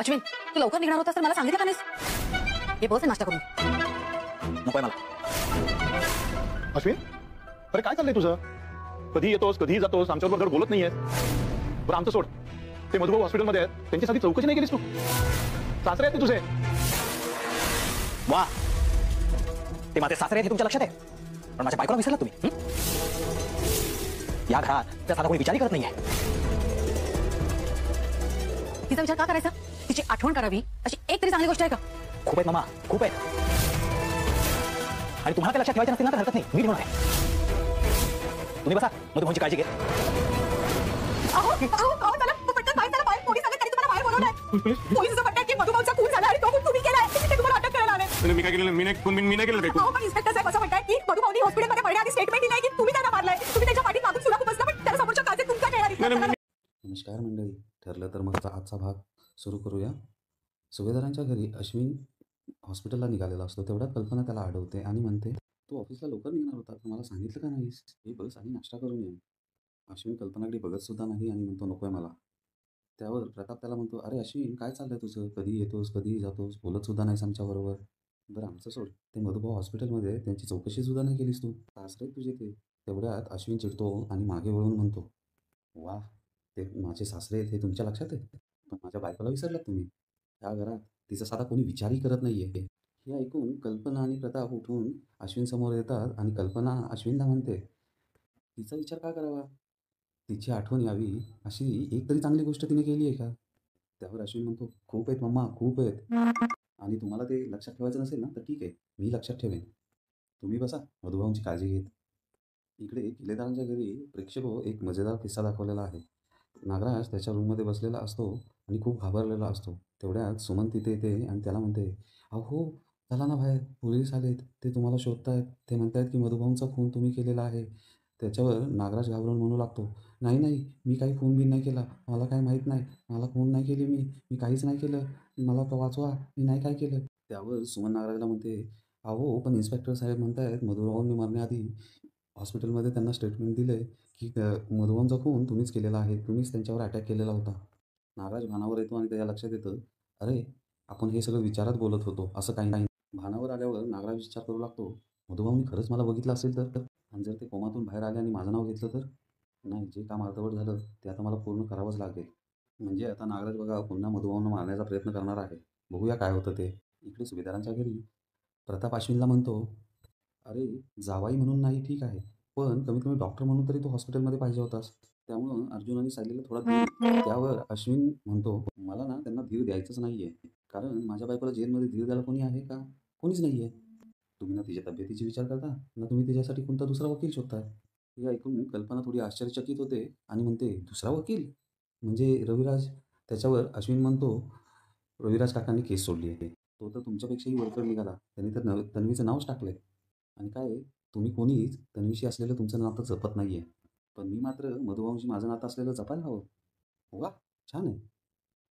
अश्विन, तू लवकर निघणार होतास तर मला सांगितलं का नाहीस? हे बस नाश्ता करून. नकोय मला. अश्विन, अरे काय चाललंय तुझं? कधी येतोस कधी जातोस, आमच्याबरोबर बोलत नाहीयेस. बरं आमचं सोड, ते मधुभाऊ हॉस्पिटलमध्ये आहेत, त्यांच्यासाठी चौकशी नाही केलीस तू? सासरे आहेत ते तुझे. वा, ते माझे सासरे आहेत हे तुमच्या लक्षात आहे, पण माझ्या बायकोला विसरलात तुम्ही. या घरात त्या साधा कोणी विचारही करत नाहीये. तिचा विचार का करायचा? तिची आठवण करावी अशी एक तरी चांगली गोष्ट आहे का? खूप आहेत मामा, खूप आहेत. आणि तुम्हाला ते लक्षात ठेवायचं नसतील ना तर हरकत नाही, मी ठेवणार आहे. तुम्ही बसा, मधुभाऊंची काळजी घे. पोलिसांचं म्हणतात की मधुभाऊचा खून झाला आणि तो खून तुम्ही केलाय. ते तुम्हाला अटक करायला आले. मी काय केलं? मी नाही केलं काही. पण इन्स्पेक्टर साहेब असं म्हणतात की मधुभाऊनी हॉस्पिटलमध्ये पडण्याआधी स्टेटमेंट दिलाय की तुम्ही त्याला मारलाय. तुम्ही त्याच्या पाठीत मागून सुद्धा खूप बसला, पण त्याला समोरच्या काळजीत तुमचा चेहरा. नमस्कार मंडळी, ठरलं तर मग आजचा भाग सुरू करूया. सुभेदारांच्या घरी अश्विन हॉस्पिटलला निघालेला असतो. तेवढ्यात कल्पना त्याला अडवते आणि म्हणते, तू ऑफिसला लवकर निघणार होता, मला सांगितलं का नाहीस? हे बस आणि नाश्ता करून ये. अश्विन कल्पनाकडे बघत सुद्धा नाही आणि म्हणतो, नकोय मला. त्यावर प्रताप त्याला म्हणतो, अरे अश्विन, काय चाललंय तुझं? कधी येतोस कधी जातोस, बोलत सुद्धा नाहीस आमच्याबरोबर. बरं आमचं सोड, ते मधुभाऊ हॉस्पिटलमध्ये त्यांची चौकशी सुद्धा नाही केलीस तू. सासरे तुझे ते. तेवढ्यात अश्विन चिडतो आणि मागे वळून म्हणतो, वा, ते माझे सासरे आहेत हे तुमच्या लक्षात आहे, पण माझ्या बायकोला विसरलात तुम्ही. ह्या घरात तिचा साधा कोणी विचारही करत नाही आहे. हे ऐकून कल्पना आणि प्रताप उठून अश्विन समोर येतात आणि कल्पना अश्विनला म्हणते, तिचा विचार का करावा? तिची आठवण यावी अशी एक तरी चांगली गोष्ट तिने केली आहे का? त्यावर अश्विन म्हणतो, खूप आहेत मम्मा, खूप आहेत. आणि तुम्हाला ते लक्षात ठेवायचं नसेल ना तर ठीक आहे, मी लक्षात ठेवेन. तुम्ही बसा, मधुभाऊंची काळजी घेत. इकडे किल्लेदारांच्या घरी प्रेक्षको एक मजेदार किस्सा दाखवलेला आहे. नागराज त्याच्या रूममध्ये बसलेला असतो आणि खूप घाबरलेला असतो. तेवढ्यात सुमन तिथे येते आणि त्याला म्हणते, अहो चला ना बाहेर, पोलीस आलेत, ते तुम्हाला शोधतायत. ते म्हणतायत की मधुभाऊंचा खून तुम्ही केलेला आहे. त्याच्यावर नागराज घाबरून म्हणू लागतो, नाही नाही, मी काही खून बिन नाही केला, मला काही माहीत नाही, मला खून नाही केली, मी काहीच नाही केलं, मला तो वाचवा, मी नाही काय केलं. त्यावर सुमन नागराजला म्हणते, अहो पण इन्स्पेक्टर साहेब म्हणतायत मधुभाऊंनी मरण्याआधी हॉस्पिटलमध्ये त्यांना स्टेटमेंट दिलं आहे की मधुभाऊंचा खून तुम्हीच केलेला आहे, तुम्हीच त्यांच्यावर अटॅक केलेला होता. नागराज भानावर येतो आणि त्याच्या लक्षात येतं, अरे आपण हे सगळं विचारात बोलत होतो, असं काही नाही. भानावर आल्यावर नागराज विचार करू लागतो, मधुभाऊंनी खरंच मला बघितलं असेल तर, आणि जर ते कोमातून बाहेर आले आणि माझं नाव घेतलं तर? नाही, जे काम अर्धवट झालं ते आता मला पूर्ण करावंच लागेल. म्हणजे आता नागराज बघा पुन्हा मधुभाऊंना मारण्याचा प्रयत्न करणार आहे. बघूया काय होतं ते. इकडे सुभेदारांच्या घरी प्रताप अश्विनला म्हणतो, अरे जावाई म्हणून नाही ठीक आहे, पण कमीत कमी डॉक्टर म्हणून तरी तो हॉस्पिटलमध्ये पाहिजे होतास. त्यामुळं अर्जुन आणि सायलीला थोडा धीर. त्यावर अश्विन म्हणतो, मला ना त्यांना धीर द्यायचंच नाही आहे, कारण माझ्या बायकोला जेलमध्ये धीर द्यायला कोणी आहे का? कोणीच नाही आहे. तुम्ही ना तिच्या तब्येतीची विचार करता ना तुम्ही तिच्यासाठी कोणता दुसरा वकील शोधता. हे ऐकून कल्पना थोडी आश्चर्यचकित होते आणि म्हणते, दुसरा वकील म्हणजे रविराज? त्याच्यावर अश्विन म्हणतो, रविराज काकांनी केस सोडली आहे, तो तर तुमच्यापेक्षाही वरकर निघाला, त्यांनी तर तन्वीचं नावच टाकलंय. आणि काय तुम्ही कोणीच तन्वीशी असलेलं तुमचं नातं जपत नाही आहे, पण मी मात्र मधुभाऊंशी माझं नातं असलेलं जपायला हवं. वा, छान आहे.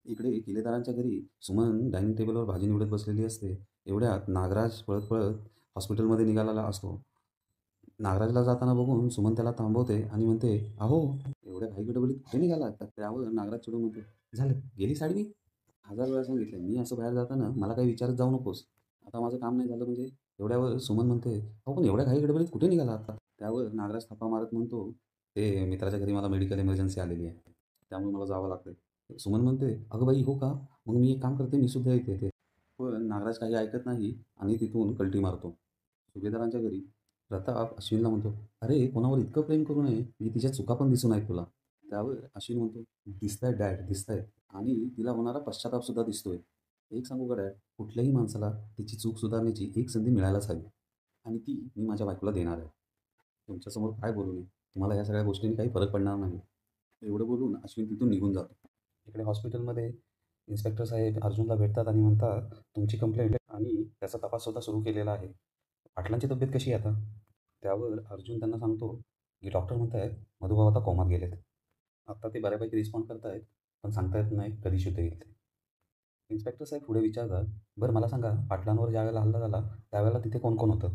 इकडे किल्लेदारांच्या घरी सुमन डायनिंग टेबलवर भाजी निवडत बसलेली असते. एवढ्यात नागराज पळत पळत हॉस्पिटलमध्ये निघालेला असतो. नागराजला जाताना बघून सुमन त्याला थांबवते आणि म्हणते, अहो एवढ्या घाई गडबडीत कुठे निघाला? त्यावर नागराज चिडून म्हणते, झालं गेली साडी? मी 1000 वेळा सांगितलं, मी असं बाहेर जाताना मला काही विचारत जाऊ नकोस. आता माझं काम नाही झालं म्हणजे? एवढ्यावर सुमन म्हणते, अहो पण एवढ्या घाई गडबडीत कुठे निघाला आता? त्यावर नागराज थापा मारत म्हणतो, ते मित्राच्या घरी मला मेडिकल इमर्जन्सी आलेली आहे, त्यामुळे मला जावं लागतं. सुमन म्हणते, अगं बाई हो का, मग मी एक काम करते, मी सुद्धा येते. पण नागराज काही ऐकत नाही आणि तिथून कल्टी मारतो. सुभेदारांच्या घरी प्रताप अश्विनला म्हणतो, अरे कोणावर इतकं प्रेम करू नये की तिच्या चुका पण दिसून आहेत तुला. त्यावर अश्विन म्हणतो, दिसतंय डॅड, दिसतंय, आणि तिला होणारा पश्चाताप सुद्धा दिसतोय. एक सांगू का डॅड, कुठल्याही माणसाला तिची चूक सुधारण्याची एक संधी मिळायलाच हवी, आणि ती मी माझ्या बायकोला देणार आहे. तुमच्यासमोर काय बोलू नये, तुम्हाला या सगळ्या गोष्टींनी काही फरक पडणार नाही. एवढं बोलून अश्विन तिथून निघून जातो. इकडे हॉस्पिटलमध्ये इन्स्पेक्टर साहेब अर्जुनला भेटतात आणि म्हणतात, तुमची कंप्लेंट आणि त्याचा तपाससुद्धा सुरू केलेला आहे. पाटलांची तब्येत कशी आहे आता? त्यावर अर्जुन त्यांना सांगतो की डॉक्टर म्हणत आहेत मधुभाऊ आता कोमात गेलेत. आत्ता ते बऱ्यापैकी रिस्पॉन्ड करतायत, पण सांगता येत नाही कधी शुद्ध येईल ते. इन्स्पेक्टर साहेब पुढे विचारतात, बरं मला सांगा, पाटलांवर ज्या वेळेला हल्ला झाला त्यावेळेला तिथे कोण कोण होतं?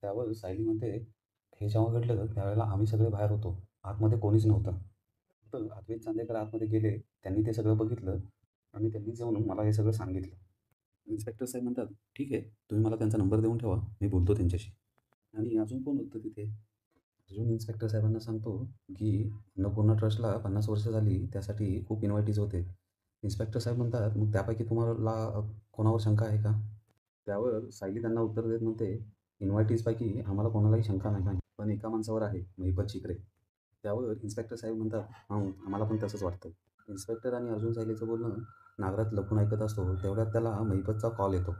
त्यावर सायली म्हणते, हे जेव्हा घडलं त्यावेळेला आम्ही सगळे बाहेर होतो, आतमध्ये कोणीच नव्हतं. फक्त अद्वैत चांदेकर आतमध्ये गेले, त्यांनी ते सगळं बघितलं, आणि त्यांनीच येऊन मला हे सगळं सांगितलं. इन्स्पेक्टर साहेब म्हणतात, ठीक आहे, तुम्ही मला त्यांचा नंबर देऊन ठेवा, मी बोलतो त्यांच्याशी. आणि अजून कोण होतं तिथे? अजून इन्स्पेक्टर साहेबांना सांगतो की अन्नपूर्णा ट्रस्टला 50 वर्ष झाली, त्यासाठी खूप इन्व्हायटीज होते. इन्स्पेक्टर साहेब म्हणतात, मग त्यापैकी तुम्हाला कोणावर शंका आहे का? त्यावर सायली त्यांना उत्तर देत म्हणते, इन्व्हायटीजपैकी आम्हाला कोणालाही शंका नाही, पण एका माणसावर आहे, महिपत शिकरे. त्यावर इन्स्पेक्टर साहेब म्हणतात, हां, आम्हाला पण तसंच वाटतं. इन्स्पेक्टर आणि अर्जुन सायलीचं बोलणं नागराज लपून ऐकत असतो. तेवढ्यात त्याला महिपतचा कॉल येतो.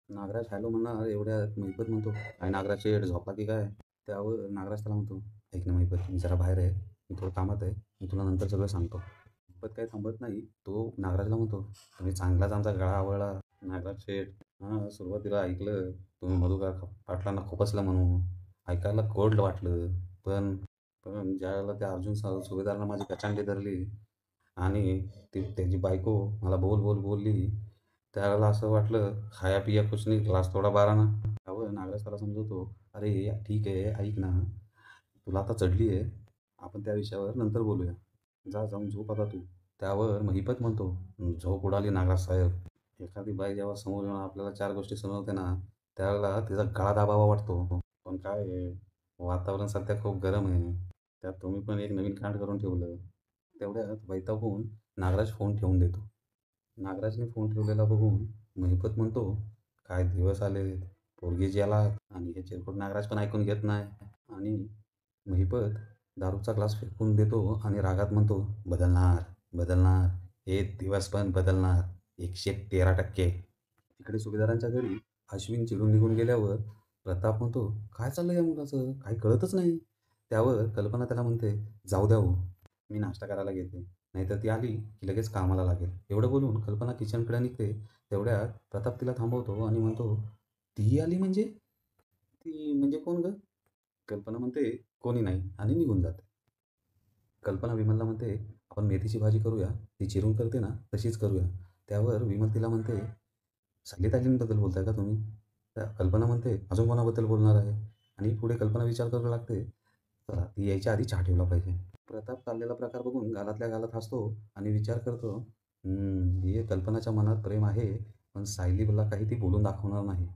नागराज हॅलो म्हणणार, एवढ्यात महिपत म्हणतो, काय नागराज शेठ झोपला की काय? त्यावर नागराज त्याला म्हणतो, ऐक ना महिपत, मी जरा बाहेर आहे, मी थोडं कामात आहे, मी तुला नंतर सगळं सांगतो. महिपत काही थांबत नाही, तो नागराजला म्हणतो, तुम्ही चांगलाच आमचा गळा आवळला नागराज शेठ. हां, सुरुवातीला ऐकलं तुम्ही मधुकर पाटलांना खोपसलं म्हणून, ऐकायला गोड वाटलं, पण पण ज्यावेळेला त्या अर्जुन सुभेदारानं माझी कचांडी धरली आणि ती त्याची बायको मला बोल बोल बोलली, त्यावेळेला असं वाटलं खाया पिया कुछ नहीं, ग्लास थोडा बारा ना. त्यावर नागराज त्याला समजवतो, अरे ठीक आहे, ऐक ना, तुला आता चढली आहे, आपण त्या विषयावर नंतर बोलूया, जा जाऊन झोप आता तू. त्यावर महिपत म्हणतो, झोप उडाली नागराज साहेब. एखादी बाई जेव्हा समोर येऊन आपल्याला 4 गोष्टी समजवते ना, त्यावेळेला तिचा गळा दाबावा वाटतो. पण काय आहे, वातावरण सध्या खूप गरम आहे, त्यात तुम्ही पण एक नवीन कांड करून ठेवलं. तेवढ्यात वैतागून नागराज फोन ठेवून देतो. नागराजने फोन ठेवलेला बघून महिपत म्हणतो, काय दिवस आलेत, पोरगी ज्याला, आणि हे चिरकुट नागराज पण ऐकून घेत नाही. आणि महिपत दारूचा ग्लास फेकून देतो आणि रागात म्हणतो, बदलणार बदलणार, हे दिवस पण बदलणार, 113%. इकडे सुभेदारांच्या घरी अश्विन चिडून निघून गेल्यावर प्रताप म्हणतो, काय चाललं या मुलाचं, काही कळतच नाही. त्यावर कल्पना त्याला म्हणते, जाऊ द्या हो, मी नाश्ता करायला घेते, नाहीतर ती आली की लगेच कामाला लागेल. एवढं बोलून कल्पना किचनकडे निघते. तेवढ्यात प्रताप तिला थांबवतो आणि म्हणतो, ती आली म्हणजे? ती म्हणजे कोण गं? कल्पना म्हणते, कोणी नाही, आणि निघून जाते. कल्पना विमलला म्हणते, आपण मेथीची भाजी करूया, ती चिरून करते ना तशीच करूया. त्यावर विमल तिला म्हणते, सायली ताईंबद्दल बोलताय का तुम्ही? त्या कल्पना म्हणते, अजून कोणाबद्दल बोलणार आहे? आणि पुढे कल्पना विचार करू लागते, चला ती यायच्या आधी चहा ठेवला पाहिजे. प्रताप चाललेला प्रकार बघून गालातल्या गालात हसतो आणि विचार करतो, हे कल्पनाच्या मनात प्रेम आहे, पण सायलीला काही ती बोलून दाखवणार नाही.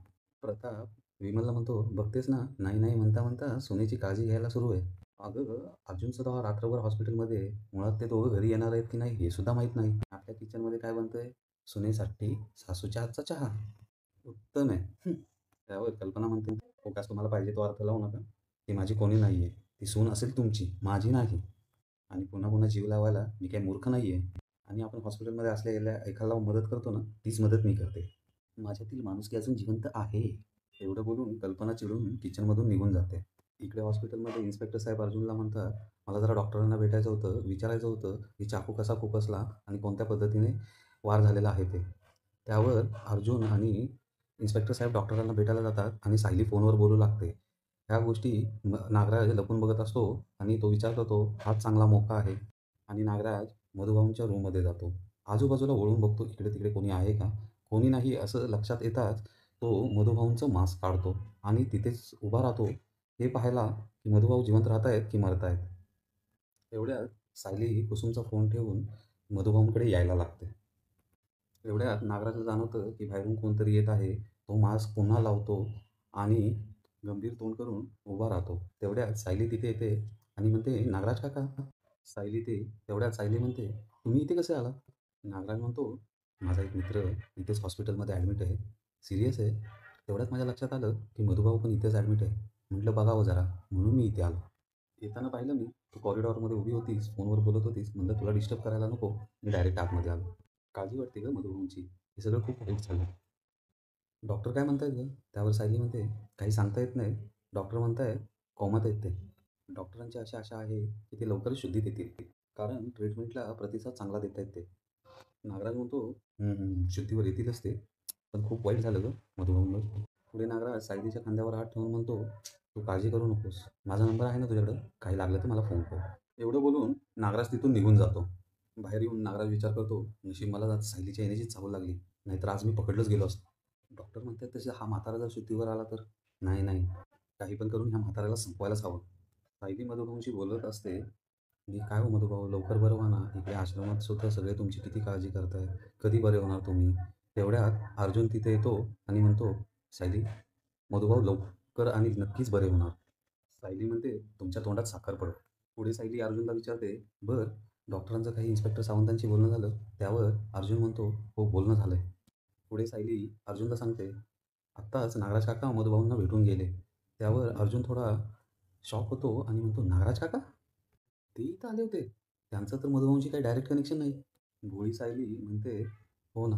प्रताप विमलला म्हणतो, बघतेस ना, नाही नाही म्हणता म्हणता सोन्याची काळजी घ्यायला सुरू आहे. अगं, अर्जुन सुद्धा रात्रभर हॉस्पिटलमध्ये आहे. मुळात ते दोघं घरी येणार आहेत की नाही हे सुद्धा माहीत नाही. आपल्या किचनमध्ये काय बनतंय? सुनेसाठी सासूच्या हातचा चहा. उत्तम आहे. त्यावर कल्पना म्हणते, फोकास तुम्हाला पाहिजे तो अर्थ लावू नका. ती माझी कोणी नाही आहे. ती सून असेल तुमची, माझी नाही. आणि पुन्हा पुन्हा जीव लावायला मी काही मूर्ख नाही आहे. आणि आपण हॉस्पिटलमध्ये असलेल्या एखाद्याला मदत करतो ना, तीच मदत मी करते. माझ्यातील माणुसकी अजून जिवंत आहे. एवढं बोलून कल्पना चिडून किचनमधून निघून जाते. इकडे हॉस्पिटलमध्ये इन्स्पेक्टर साहेब अर्जुनला म्हणतात, मला जरा डॉक्टरांना भेटायचं होतं, विचारायचं होतं की चाकू कसा खुपसला आणि कोणत्या पद्धतीने वार झालेला आहे ते. त्यावर अर्जुन आणि इन्स्पेक्टर साहेब डॉक्टरांना भेटायला जातात आणि सायली फोनवर बोलू लागते. ह्या गोष्टी नागराज लपून बघत असतो आणि तो विचार करतो, हाच चांगला मौका आहे. आणि नागराज मधुभाऊंच्या रूममध्ये जातो. आजूबाजूला वळून बघतो, इकडे तिकडे कोणी आहे का? कोणी नाही असं लक्षात येताच तो मधुभाऊंचं मास्क काढतो आणि तिथेच उभा राहतो, हे पाहायला की मधुभाऊ जिवंत राहत आहेत की मरत आहेत. एवढ्यात सायली कुसुमचा फोन ठेवून मधुभाऊंकडे यायला लागते. एवढ्यात नागराजला जाणवतं की बाहेरून कोणतरी येत आहे. तो मास्क पुन्हा लावतो आणि गंभीर तोंड करून उभा राहतो. तेवढ्यात सायली तिथे येते आणि म्हणते, नागराज काका. तेवढ्यात सायली म्हणते, तुम्ही इथे कसे आला? नागराज म्हणतो, माझा एक मित्र इथेच हॉस्पिटलमध्ये ॲडमिट आहे, सिरियस आहे. तेवढ्यात माझ्या लक्षात आलं की मधुभाऊ पण इथेच ॲडमिट आहे. म्हटलं बघावं जरा, म्हणून मी इथे आलो. येताना पाहिलं मी, तू कॉरिडॉरमध्ये उभी होतीस, फोनवर बोलत होतीस. म्हटलं तुला डिस्टर्ब करायला नको, मी डायरेक्ट आतमध्ये आलो. काळजी वाटते गं मधुभाऊंची, हे सगळं खूप वाईट झालं. डॉक्टर काय म्हणतायत गं? त्यावर सायली म्हणते, काही सांगता येत नाही. डॉक्टर म्हणतायत कोमात आहेत ते. डॉक्टरांची अशी आशा आहे की ते लवकरच शुद्धीत येतील, कारण ट्रीटमेंटला प्रतिसाद चांगला देत आहेत ते. नागराज म्हणतो, शुद्धीवर येतीलच ते, पण खूप वाईट झालं गं मधुभाऊंवर. पुढे नागराज सायलीच्या खांद्यावर हात ठेवून म्हणतो, तू काळजी करू नकोस, माझा नंबर आहे ना तुझ्याकडं, काही लागलं तर मला फोन कर. एवढं बोलून नागराज तिथून निघून जातो. बाहेर येऊन नागराज विचार करतो, नशीब मला सायलीच्या येण्याचीच चावल लागली, नाहीतर आज मी पकडलंच गेलो असतो. डॉक्टर म्हणतात तसे हा म्हातारा जर शुद्धीवर आला तर? नाही नाही, काही पण करून ह्या म्हाताऱ्याला संपवायलाच हवं. सायली मधुभाऊंशी बोलत असते मी काय हो मधुभाऊ, लवकर बरं व्हा ना. इकडे आश्रमात सुद्धा सगळे तुमची किती काळजी करताय. कधी बरे होणार तुम्ही? तेवढ्यात अर्जुन तिथे येतो आणि म्हणतो, सायली, मधुभाऊ लवकर आणि नक्कीच बरे होणार. सायली म्हणते, तुमच्या तोंडात साखर पडो. पुढे सायली अर्जुनला विचारते, बरं डॉक्टरांचं काही इन्स्पेक्टर सावंतांशी बोलणं झालं? त्यावर अर्जुन म्हणतो, हो बोलणं झालंय. पुढे सायली अर्जुनला सांगते, आत्ताच नागराज काका मधुभाऊंना भेटून गेले. त्यावर अर्जुन थोडा शॉक होतो आणि म्हणतो, नागराज काका? ते इथं आले होते? त्यांचं तर मधुभाऊंशी काही डायरेक्ट कनेक्शन नाही. भोळी सायली म्हणते, हो ना,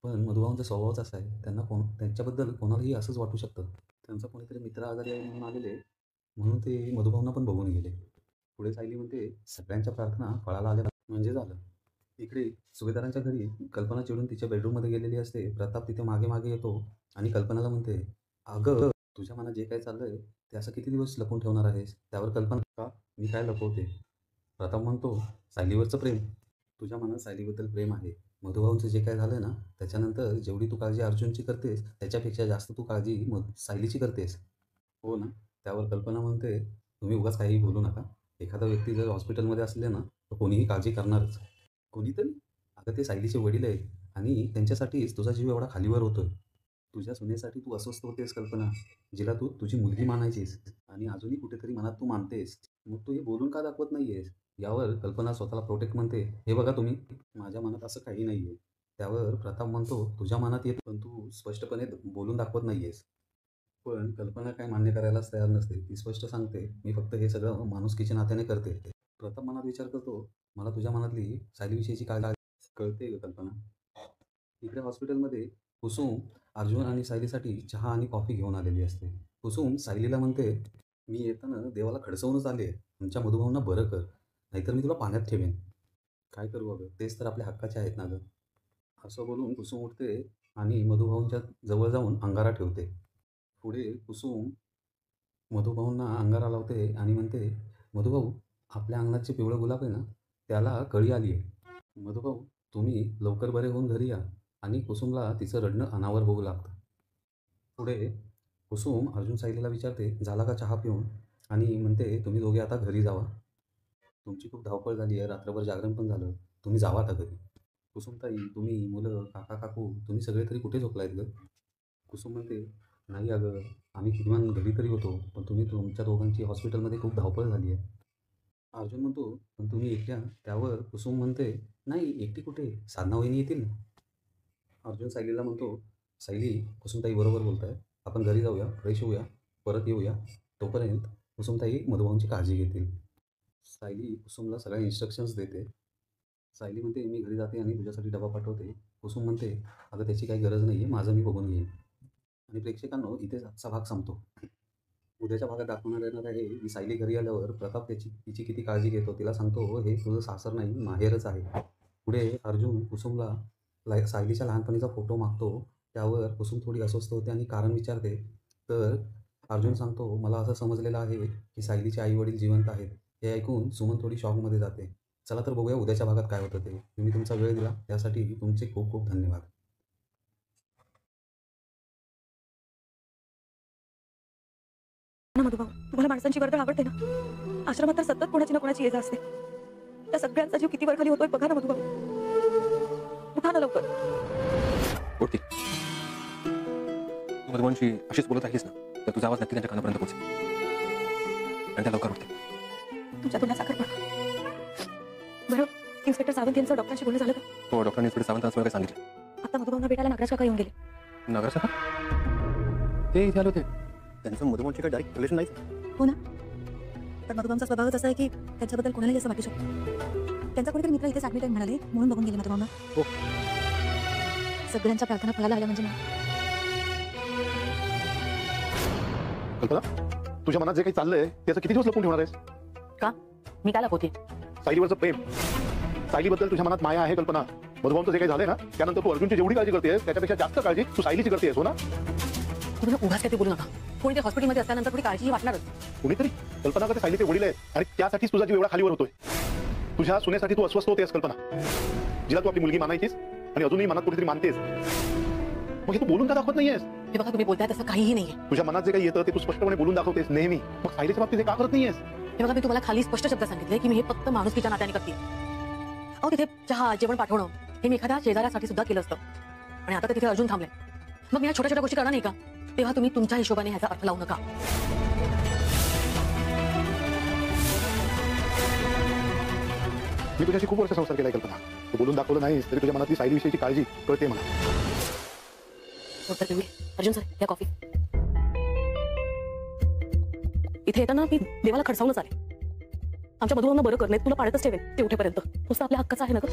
पण मधुभाऊंचा स्वभावच असा आहे. त्यांच्याबद्दल कोणालाही असंच वाटू शकतं. त्यांचा कोणीतरी मित्र आजारी आहे म्हणून आलेले, म्हणून ते मधुभाऊंना पण बघून गेले. पुढे सायली म्हणते, सगळ्यांच्या प्रार्थना फळाला आल्या म्हणजे झालं. इकडे सुभेदारांच्या घरी कल्पना चिडून तिच्या बेडरूममध्ये गेलेली असते. प्रताप तिथे मागे मागे येतो आणि कल्पनाला म्हणते, अगं तुझ्या मनात जे काय चाललंय ते असं किती दिवस लपून ठेवणार आहेस? त्यावर कल्पना, का मी काय लपवते? प्रताप म्हणतो, सायलीवरचं प्रेम. तुझ्या मनात सायलीबद्दल प्रेम आहे. मधुभाऊंचं जे काय झालं ना, त्याच्यानंतर जेवढी तू काळजी अर्जुनची करतेस त्याच्यापेक्षा जास्त तू काळजी सायलीची करतेस, हो ना? त्यावर कल्पना म्हणते, तुम्ही उगाच काहीही बोलू नका. एखादा व्यक्ती जर हॉस्पिटलमध्ये असले ना, तर कोणीही काळजी करणारच. कोणीतरी? अगं ते सायलीचे वडील आहेत आणि त्यांच्यासाठीच तुझा जीव एवढा खालीवर होतोय. तुझ्या सुनेसाठी तू अस्वस्थ होतेस कल्पना, जिला तू तुझी मुलगी मानायचीस आणि अजूनही कुठेतरी मनात तू मानतेस. मग तू हे बोलून का दाखवत नाहीयेस? यावर कल्पना स्वतःला प्रोटेक्ट म्हणते, हे बघा तुम्ही, माझ्या मनात असं काही नाही आहे. त्यावर प्रताप म्हणतो, तुझ्या मनात येत पण तू स्पष्टपणे बोलून दाखवत नाहीयेस. पण कल्पना काय मान्य करायलाच तयार नसते. ती स्पष्ट सांगते, मी फक्त हे सगळं माणुसकीच्या नात्याने करते. प्रताप मनात विचार करतो, मला तुझ्या मनातली सायलीविषयीची काळजी कळते ग कल्पना. इकडे हॉस्पिटलमध्ये कुसुम अर्जुन आणि सायलीसाठी चहा आणि कॉफी घेऊन आलेली असते. कुसुम सायलीला म्हणते, मी येताना देवाला खडसवूनच आले, तुमच्या मधुभाऊंना बरं कर, नाहीतर मी तुला पाण्यात ठेवेन. काय करू अगं, तेच तर आपल्या हक्काचे आहेत ना गं. असं बोलून कुसुम उठते आणि मधुभाऊंच्या जवळ जाऊन अंगारा ठेवते. पुढे कुसुम मधुभाऊंना अंगारा लावते आणि म्हणते, मधुभाऊ, आपल्या अंगणात जे पिवळं गुलाब आहे ना, त्याला कळी आली आहे. मधुभाऊ, तुम्ही लवकर बरे होऊन घरी या. आणि कुसुमला तिचं रडणं अनावर होऊ लागतं. पुढे कुसुम अर्जुन सायलीला विचारते, झाला का चहा पिऊन? आणि म्हणते, तुम्ही दोघे आता घरी जावा. तुमची खूप धावपळ झाली आहे, रात्रभर जागरण पण झालं, तुम्ही जावा आता घरी. कुसुमताई, तुम्ही, मुलं, काका काकू, तुम्ही सगळे तरी कुठे झोपलायत गं? कुसुम म्हणते, नाही अगं, आम्ही किमान घरी तरी होतो, पण तुमच्या दोघांची हॉस्पिटलमध्ये खूप धावपळ झाली आहे. अर्जुन म्हणतो, पण तुम्ही एकट्या? त्यावर कुसुम म्हणते, नाही एकटी कुठे, साधना वहिनी येतील ना. अर्जुन सायलीला म्हणतो, सायली, कुसुमताई बरोबर बोलताय, आपण घरी जाऊया, फ्रेश होऊया, परत येऊया. तोपर्यंत कुसुमताई मधुभाऊंची काळजी घेतील. सायली कुसुमला सगळ्या इन्स्ट्रक्शन्स देते. सायली म्हणते, मी घरी जाते आणि तुझ्यासाठी डबा पाठवते. कुसुम म्हणते, अगं त्याची काही गरज नाही आहे, माझं मी बघून घेईन. आणि प्रेक्षकांनो, इथेच आजचा भाग संपतो. उद्याच्या भागात दाखवणार येणार आहे की सायली घरी आल्यावर प्रताप तिची किती काळजी घेतो. तिला सांगतो, हे तुझं सासर नाही, माहेरच आहे. पुढे अर्जुन कुसुमला सायलीच्या लहानपणीचा फोटो मागतो. त्यावर कुसुम थोडी अस्वस्थ होते आणि कारण विचारते. तर अर्जुन सांगतो, मला असं समजलेलं आहे की सायलीचे आई वडील जिवंत आहेत. हे ऐकून सुमन थोडी शॉकमध्ये जाते. चला तर बघूया उद्याच्या भागात काय होतं ते. तुम्ही तुमचा वेळ दिला त्यासाठी तुमचे खूप खूप धन्यवाद. ना मधुभाऊ, तुम्हाला माणसांची वर्दळ आवडते ना? आश्रमात तर सतत कोणाची ना कोणाची ये जा असते. त्या सगळ्यांचा जीव किती वर खाली होतोय बघा ना मधुभाऊ. उठा ना लवकर. उठतील. तू मधुभाऊंशी अशीच बोलत राहिलीस ना, तर तुझा आवाज नक्की त्यांच्या कानापर्यंत पोहोचेल आणि त्या लवकर उठतील. तुमच्या तोंडात साखर पडा. बरं, इन्स्पेक्टर सावंत यांचं डॉक्टरांशी बोलणं झालं का? हो, डॉक्टरांनी इन्स्पेक्टर सावंतांसमोर काय सांगितलं? आता मधुभाऊंना भेटायला नागराज काका येऊन गेले. नागराज काका ते इथे आले होते. त्यांचं मधुभाऊंची काही डायरेक्ट रिलेशन नाहीच. हो ना, पण मधुभाऊंचा स्वभावच असा आहे की त्यांच्याबद्दल कोणालाही असं वाटू शकतं. त्यांचा कोणीतरी मित्र इथेच ऍडमिट आहे म्हणाले, म्हणून बघून गेले मधुभाऊंना. हो, सगळ्यांच्या प्रार्थना फळाला आल्या म्हणजे ना. कल्पना, तुझ्या मनात जे काही चाललंय त्याचं किती दिवस लपून ठेवणार आहेस? का? मी काय लपवते? सायलीवरचं प्रेम, सायलीबद्दल तुझ्या मनात माया आहे कल्पना. मधुभाऊंचं जे काही झालंय ना, त्यानंतर तू अर्जुनची जेवढी काळजी करतेस त्याच्यापेक्षा जास्त काळजी तू सायलीची करतेस, हो ना? तुम्ही उगाच काही बोलू नका. कोणी ते हॉस्पिटलमध्ये असल्यानंतर थोडी काळजी वाटणारच. कुणीतरी कल्पना करते सायलीचे वडील आहेत आणि त्यासाठीच तुझा जीव एवढा खालीवर होतोय. तुझ्या सुनेसाठी तू अस्वस्थ होतेस कल्पना, जिला तू आपली मुलगी मानायचीस आणि अजूनही मनात कुठेतरी मानतेस. मग हे तू बोलून का दाखवत नाहीयेस? हे बघा, तुम्ही बोलताय तसं काहीही नाहीये. तुझ्या मनात जे काही येतं ते तू स्पष्टपणे बोलून दाखवतेस नेहमी. मग सायलीच्या बाबतीत हे का करत नाहीयेस? हे बघा, मी तुम्हाला खाली स्पष्ट शब्द सांगितले की मी हे फक्त माणुसकीच्या नात्याने करते. अहो, तिथे चहा जेवण पाठवणं हे मी एखाद्या शेजाऱ्यासाठी सुद्धा केलं असतं, आणि आता तर तिथे अर्जुन थांबले. मग मी या छोट्या छोट्या गोष्टी करणार नाही का? तेव्हा तुम्ही तुमच्या हिशोबाने ह्याचा अर्थ लावू नका. मी तुझ्याशी खूप वर्ष संसार केलाय कल्पना. तू बोलून दाखवलं नाहीस तरी तुझ्या मनातली सायलीविषयीची काळजी कळते मला. उत्तर देऊया. अर्जुन सर, या कॉफी. इथे येताना मी देवाला खडसावूनच आले. आमच्या मधुरांना बरं कर, नाही तुला पाळतच ठेवेल ते उठेपर्यंत. नुसतं आपल्या हक्काचं आहे ना ग.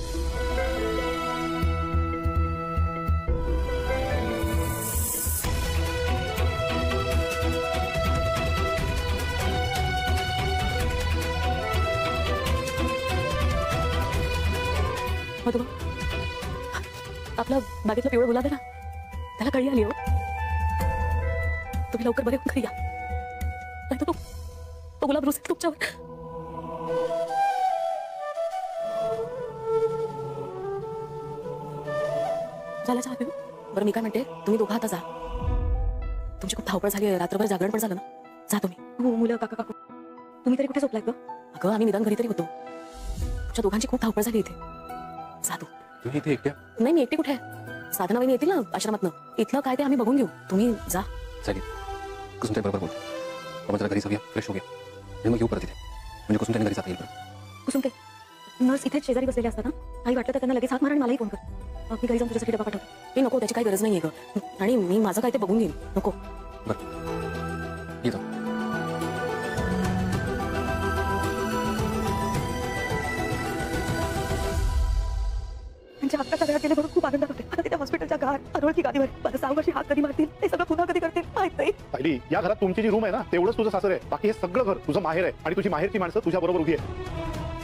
मधुबा, आपला बागेतलं पिवळं गुलाब आहे ना, त्याला कळी आली हो. तुम्ही लवकर बरे होऊन घरी या, नाही तर तो गुलाब रुसेल तुमच्यावर. झाला चहा पिऊ? बरं, मी काय म्हणते, तुम्ही दोघं आता जा. तुमची खूप धावपळ झाली आहे, रात्रभर जागरण पण झालं ना. जा तुम्ही. हो मुलं, काका काकू, तुम्ही तरी कुठे झोपलाय ग? अगं, आम्ही निदान घरी तरी होतो. तुमच्या दोघांची खूप धावपळ झाली इथे. जा तू. तुम्ही इथे एकट्या नाही, मी एकटी कुठे आहे? साधना वहिनी येतील ना आश्रमातनं. इथलं काय ते आम्ही बघून घेऊ. तुम्ही जा. चालेल. कुसुम बरोबर बोल. आपण जरा घरी जाऊया, फ्रेश होऊया आणि मग येऊ परत इथे. म्हणजे कुसुम घरी जाता येईल परत. कुसुम, ते नर्स इथेच शेजारी बसलेले असतात ना. काही वाटलं तर त्यांना लगेच हात मारा आणि मलाही फोन कर. मी घरी जाऊन तुझ्यासाठी डबा पाठवतो. हे नको, त्याची काही गरज नाहीये ग. आणि मी माझं काय ते बघून घेईन. नको. बरं, येतो. त्यांच्या हक्काच्या घरात गेले म्हणून खूप आनंदात होते. आता तिथे हॉस्पिटलच्या घरात अनोळखी गादीवर मला 6 वर्षी हात कधी मारतील, हे सगळं पुन्हा कधी करतील माहित नाही. सायली, या घरात तुमची जी रूम आहे ना तेवढंच तुझं सासर आहे. बाकी हे सगळं घर तुझं माहेर आहे आणि तुझी माहेरची माणसं तुझ्या बरोबर उभी आहे.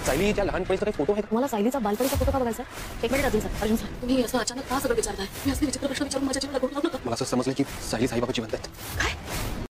सायलीच्या लहानपणीचा काही फोटो आहे का? तुम्हाला सायलीचा बालपणीचा फोटो का बघायचा? एक minute Arjun sir. Arjun sir, तुम्ही असं अचानक का सगळं विचारताय? मी असले विचित्र प्रश्न विचारून माझ्या जीवाला घोळ लावू नका. मला असं समजलं की सायली साईबाबाची म्हणतात. काय?